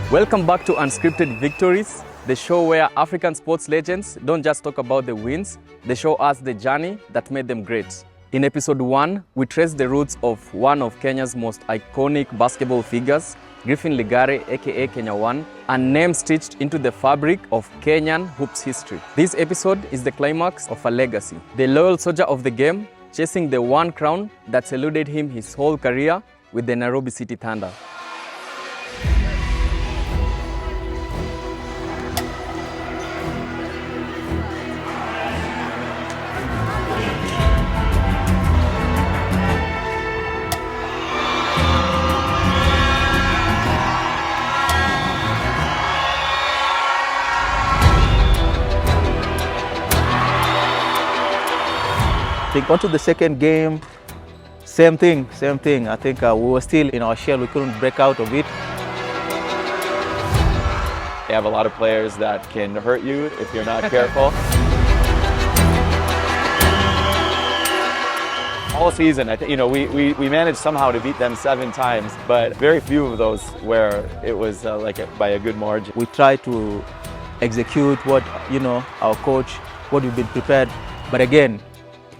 Welcome back to Unscripted Victories, the show where African sports legends don't just talk about the wins, they show us the journey that made them great. In episode 1, we trace the roots of one of Kenya's most iconic basketball figures, Griffin Ligare, aka Kenya One, a name stitched into the fabric of Kenyan hoops history. This episode is the climax of a legacy. The loyal soldier of the game, chasing the one crown that's eluded him his whole career with the Nairobi City Thunder. I think onto the second game, same thing. I think we were still in our shell, we couldn't break out of it. They have a lot of players that can hurt you if you're not careful. All season, I think, we managed somehow to beat them 7 times, but very few of those where it was by a good margin. We tried to execute what, our coach, what we've been prepared, but again,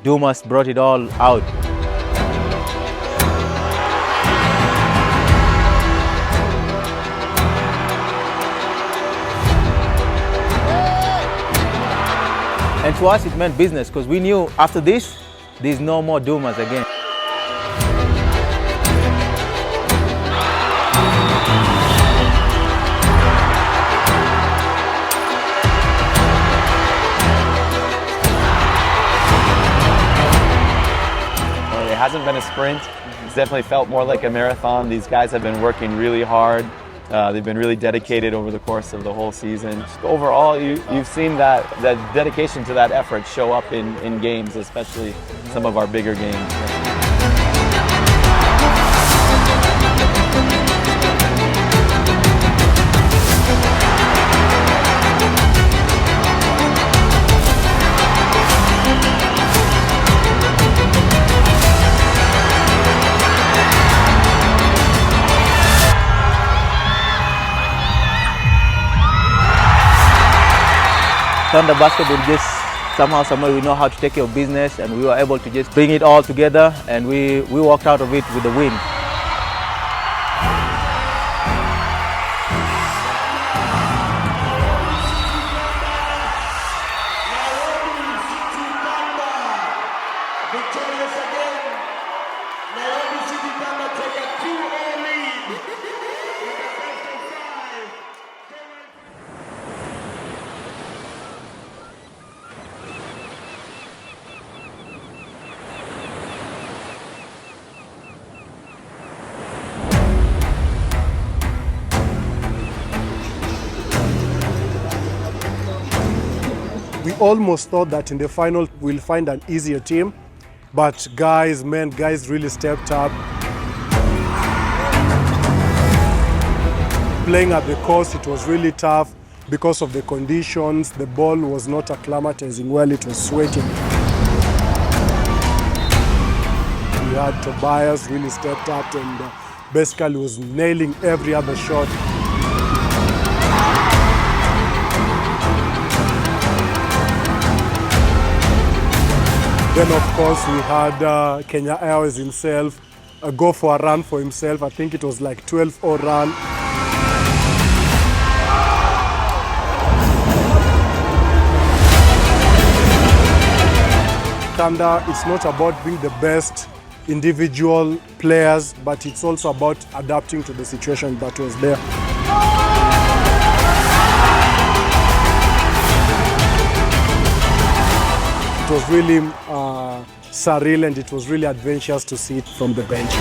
Dumas brought it all out. And to us it meant business because we knew after this, there's no more Dumas again. It hasn't been a sprint. It's definitely felt more like a marathon. These guys have been working really hard. They've been really dedicated over the course of the whole season. Overall, you've seen that dedication to that effort show up in games, especially some of our bigger games. Thunder basketball just somehow we know how to take care of business, and we were able to just bring it all together, and we walked out of it with a win. Victorious again. Nairobi City Thunder take a 2-0 lead. In the best of 5. We almost thought that in the final we'll find an easier team, but guys really stepped up. Playing at the coast, it was really tough because of the conditions. The ball was not acclimatizing well, it was sweating. We had Tobias really stepped up and basically was nailing every other shot. Then of course we had Kenya Airways himself go for a run for himself. I think it was like 12-0 run. Thunder, it's not about being the best individual players, but it's also about adapting to the situation that was there. It was really surreal, and it was really adventurous to see it from the bench.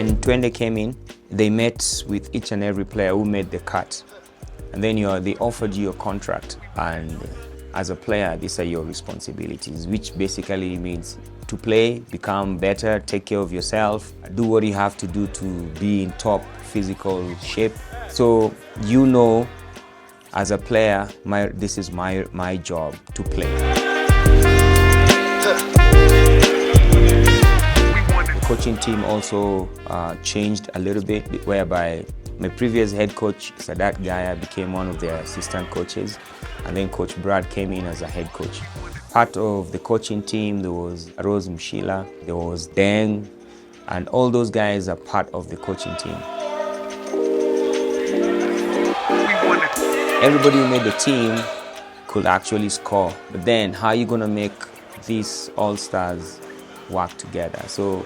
when Twende came in, they met with each and every player who made the cut. And then they offered you a contract. And as a player, these are your responsibilities, which basically means to play, become better, take care of yourself, do what you have to do to be in top physical shape. So you know, as a player, this is my job to play. The coaching team also changed a little bit, whereby my previous head coach, Sadat Gaya, became one of their assistant coaches, and then Coach Brad came in as a head coach. Part of the coaching team, there was Rose Mshila, there was Deng, and all those guys are part of the coaching team. Everybody who made the team could actually score, but then how are you going to make these all-stars work together? So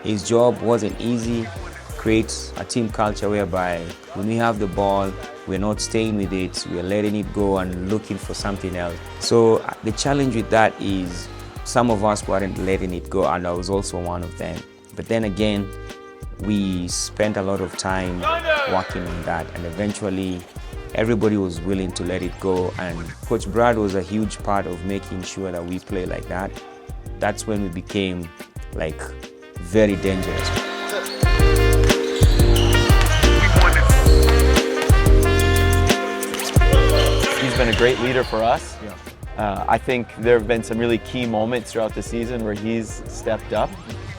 his job wasn't easy. Create a team culture whereby when we have the ball, we're not staying with it, we're letting it go and looking for something else. So the challenge with that is some of us weren't letting it go, and I was also one of them. But then again, we spent a lot of time working on that, and eventually everybody was willing to let it go, and Coach Brad was a huge part of making sure that we play like that. That's when we became like very dangerous. He's been a great leader for us. I think there have been some really key moments throughout the season where he's stepped up.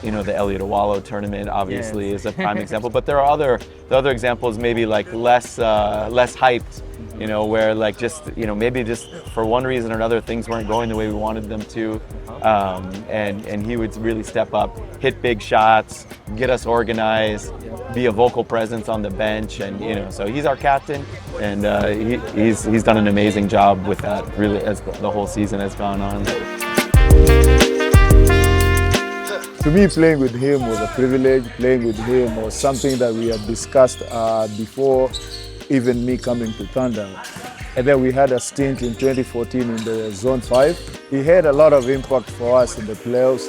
You know, the Elliot Owalo tournament obviously is a prime example, but there are the other examples maybe like less hyped, you know, where like just, you know, maybe just for one reason or another things weren't going the way we wanted them to, and he would really step up, hit big shots, get us organized, be a vocal presence on the bench, and you know, so he's our captain, and he's done an amazing job with that really as the whole season has gone on. To me, playing with him was a privilege. Playing with him was something that we had discussed before even me coming to Thunder. And then we had a stint in 2014 in the Zone 5. He had a lot of impact for us in the playoffs.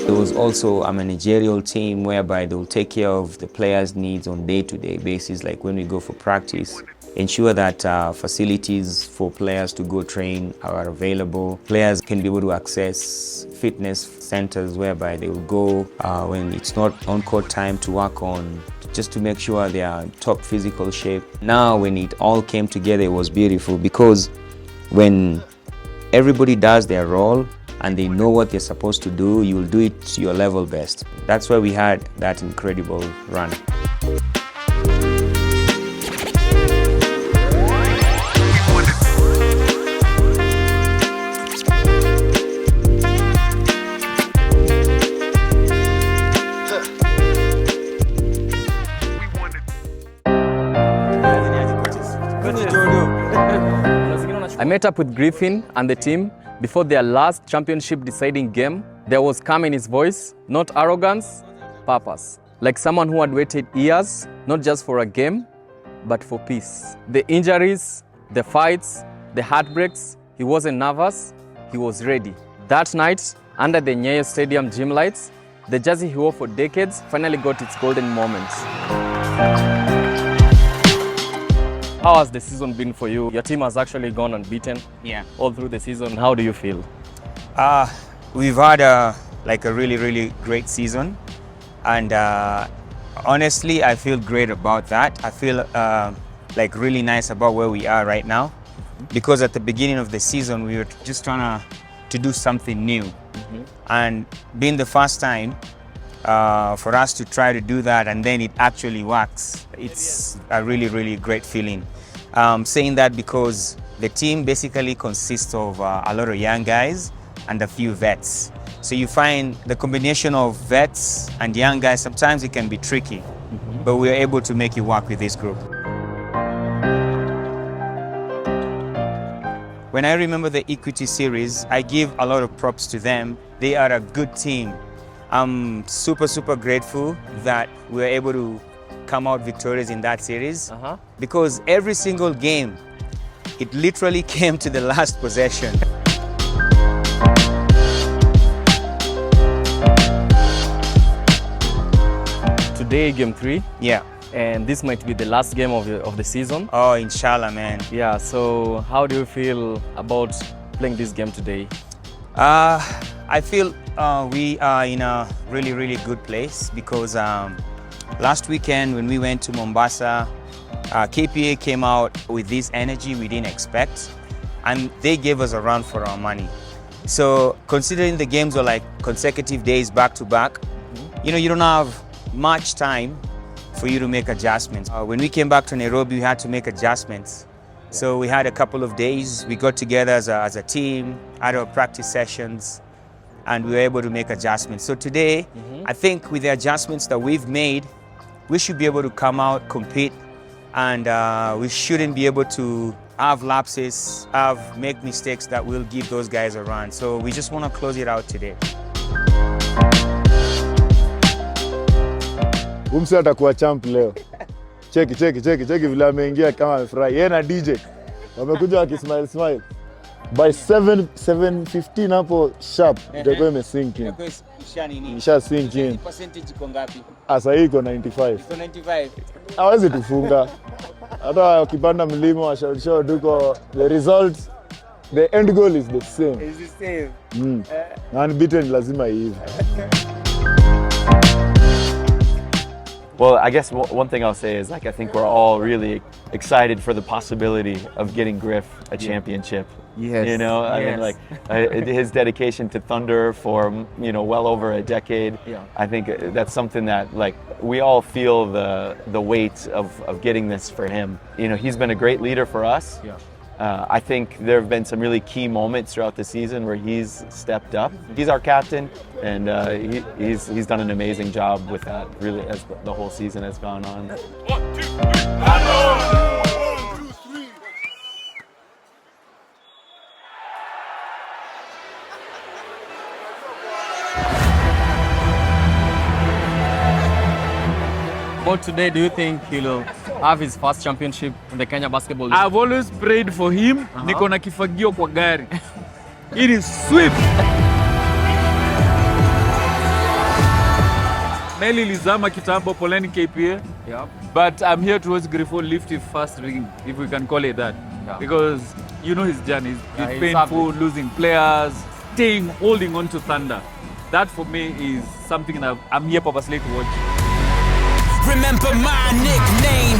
There was also a managerial team whereby they will take care of the players' needs on day-to-day basis, like when we go for practice. Ensure that facilities for players to go train are available. Players can be able to access fitness centers whereby they will go when it's not on-court time to work on, just to make sure they are in top physical shape. Now, when it all came together, it was beautiful, because when everybody does their role and they know what they're supposed to do, you'll do it to your level best. That's why we had that incredible run. I met up with Griffin and the team before their last championship deciding game. There was calm in his voice, not arrogance, purpose. Like someone who had waited years, not just for a game, but for peace. The injuries, the fights, the heartbreaks, he wasn't nervous, he was ready. That night, under the Nyayo Stadium gym lights, the jersey he wore for decades finally got its golden moments. How has the season been for you? Your team has actually gone unbeaten all through the season. How do you feel? We've had a really great season, and honestly, I feel great about that. I feel like really nice about where we are right now, because at the beginning of the season we were just trying to do something new, and being the first time for us to try to do that and then it actually works, it's a really great feeling. Saying that because the team basically consists of a lot of young guys and a few vets. So you find the combination of vets and young guys, sometimes it can be tricky, but we're able to make it work with this group. When I remember the Equity series, I give a lot of props to them. They are a good team. I'm super grateful that we were able to come out victorious in that series, because every single game, it literally came to the last possession. today, game 3, Yeah. and this might be the last game of the season. Oh, inshallah, man. Yeah, so how do you feel about playing this game today? I feel we are in a really, really good place because last weekend when we went to Mombasa, KPA came out with this energy we didn't expect, and they gave us a run for our money. So considering the games were like consecutive days back to back, you know, you don't have much time for you to make adjustments. When we came back to Nairobi, we had to make adjustments. So we had a couple of days, we got together as a team, had our practice sessions, and we were able to make adjustments. So today, I think with the adjustments that we've made, we should be able to come out, compete, and we shouldn't be able to have lapses, make mistakes that will give those guys a run. So we just want to close it out today. Umse atakuwa champ leo. Cheki vile ameingia kama amefurahi. Yeye na DJ wamekuja wakismile. By 7:15 hapo sharp itakuwa imesink in. Isha sink in. Percentage iko ngapi? Asa hii iko 95. Iko 95. Hawezi tufunga. Hata wakipanda mlima washauri duko, the result, the end goal is the same. Is the same. Unbeaten lazima hivi. Well, I guess one thing I'll say is, like, I think we're all really excited for the possibility of getting Griff a championship. Yes. You know, I mean, like, his dedication to Thunder for, you know, well over a decade. Yeah. I think that's something that, like, we all feel the weight of getting this for him. You know, he's been a great leader for us. Yeah. I think there have been some really key moments throughout the season where he's stepped up. He's our captain, and he's done an amazing job with that, really, as the whole season has gone on. 1, 2, 3, 1, 2, 3. But today, do you think he'll have his first championship in the Kenya Basketball League? I've always prayed for him. Niko na kifagio kwa gari. It is sweep. Nelly lizama kitambo, poleni KPA. Yeah. But I'm here towards Griffin lift his first ring, if we can call it that. Yeah. Because you know his journey. Yeah, It's he's painful, happy. losing players, holding on to Thunder. That for me is something that I'm here purposely to watch. Remember my nickname.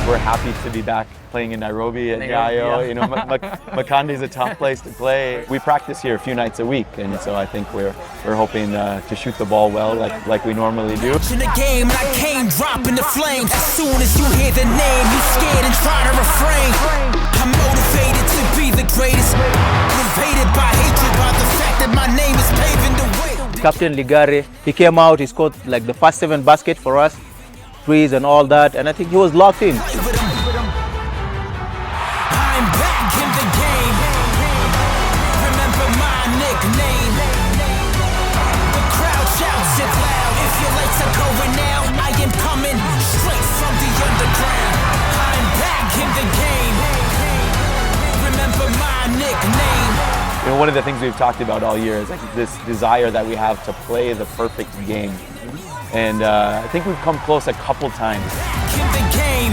We're happy to be back playing in Nairobi at Nyayo. Yeah. You know, Makandi is a tough place to play. We practice here a few nights a week, and so I think we're hoping to shoot the ball well, like we normally do. In the game, and I came dropping the flames. As soon as you hear the name, you scared and try to refrain. I'm motivated to be the greatest. Motivated by hatred, by the fact that my name is paving the way. Captain Ligare, he came out, he scored like the first 7 baskets for us, threes and all that, and I think he was locked in. I'm back in the game. Remember my nickname. The crowd shouts it loud. If your lights are going now, I am coming straight from the underground. I'm back in the game. Remember my nickname. You know, one of the things we've talked about all year is like this desire that we have to play the perfect game. And I think we've come close a couple times. Back in the game.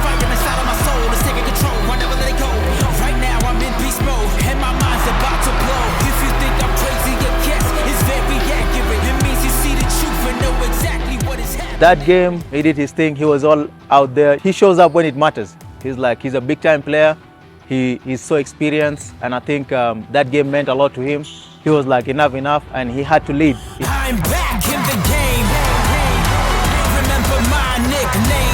Fire inside of my soul is taking control. I never let it go. Right now I'm in beast mode, and my mind's about to blow. If you think I'm crazy, your guess is very accurate. It means you see the truth and know exactly what is happening. That game, he did his thing, he was all out there. He shows up when it matters. He's a big time player. He's so experienced, and I think that game meant a lot to him. He was like enough, and he had to lead. I'm back in the game. Remember my nickname.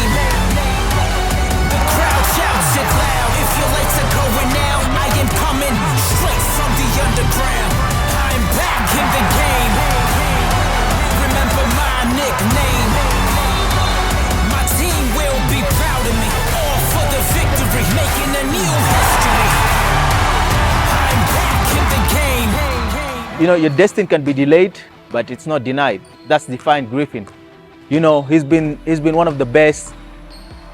The crowd shouts it loud. If your lights are going now, I am coming straight from the underground. I'm back in the game. Remember my nickname. My team will be proud of me. All for the victory, making a new history. I'm back in the game. You know, your destiny can be delayed, but it's not denied. That's defined Griffin. You know, he's been one of the best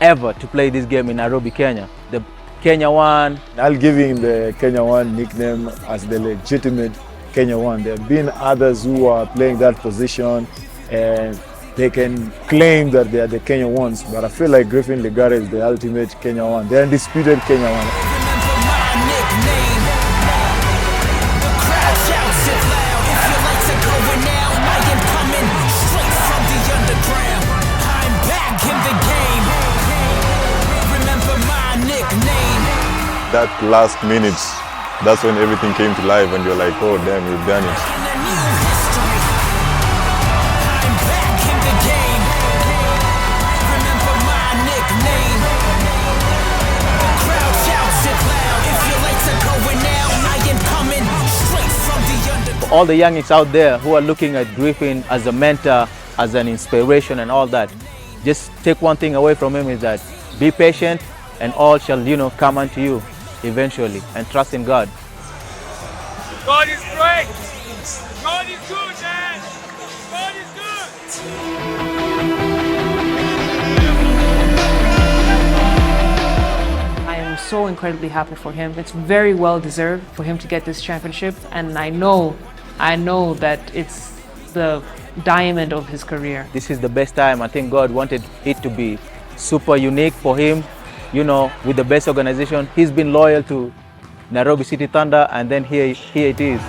ever to play this game in Nairobi, Kenya. The Kenya one. I'll give him the Kenya one nickname as the legitimate Kenya one. There have been others who are playing that position and they can claim that they are the Kenya ones, but I feel like Griffin Ligare is the ultimate Kenya one, the undisputed Kenya one. Remember my nickname. The crowd shouts it loud. If your lights are going out, I am coming straight from the underground. I'm back in the game. Remember my nickname. That last minute, that's when everything came to life and you're like, oh damn, we've done it. In a new history. I'm back in the game. Remember my nickname. The crowd shouts it loud. If your lights are going out, I am coming straight from the underground. All the youngins out there who are looking at Griffin as a mentor, as an inspiration and all that, just take one thing away from him is that be patient and all shall, you know, come unto you eventually, and trust in God. God is great. God is good, man. God is good. I am so incredibly happy for him. It's very well deserved for him to get this championship, and I know that it's the diamond of his career. This is the best time. I think God wanted it to be super unique for him, you know, with the best organization. He's been loyal to Nairobi City Thunder, and then here it is.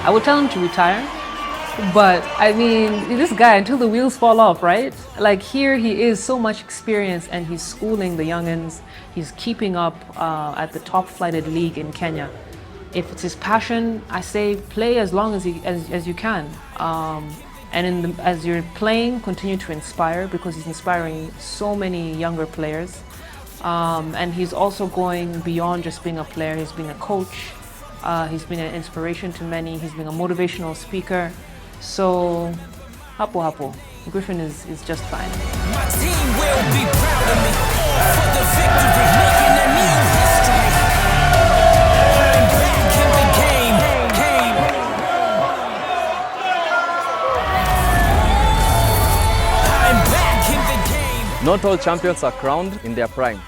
I would tell him to retire, but I mean, this guy, until the wheels fall off, right? Like here he is, so much experience, and he's schooling the youngins. He's keeping up at the top flighted league in Kenya. If it's his passion, I say play as long as you can. And as you're playing, continue to inspire, because he's inspiring so many younger players. And he's also going beyond just being a player. He's being a coach. He's been an inspiration to many. He's been a motivational speaker. So, hapo hapo. Griffin is just fine. My team will be proud of me. All for the victory, making a new history. I'm back in the game. I'm back in the game. Not all champions are crowned in their prime.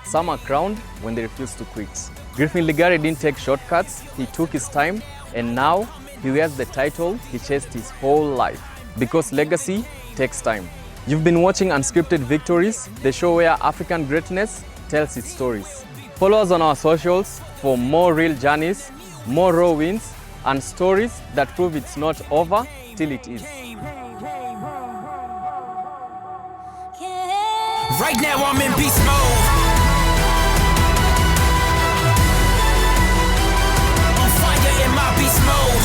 Some are crowned when they refuse to quit. Griffin Ligare didn't take shortcuts, he took his time, and now he wears the title he chased his whole life. Because legacy takes time. You've been watching Unscripted Victories, the show where African greatness tells its stories. Follow us on our socials for more real journeys, more raw wins, and stories that prove it's not over till it is. Right now I'm in beast mode. On fire in my beast mode.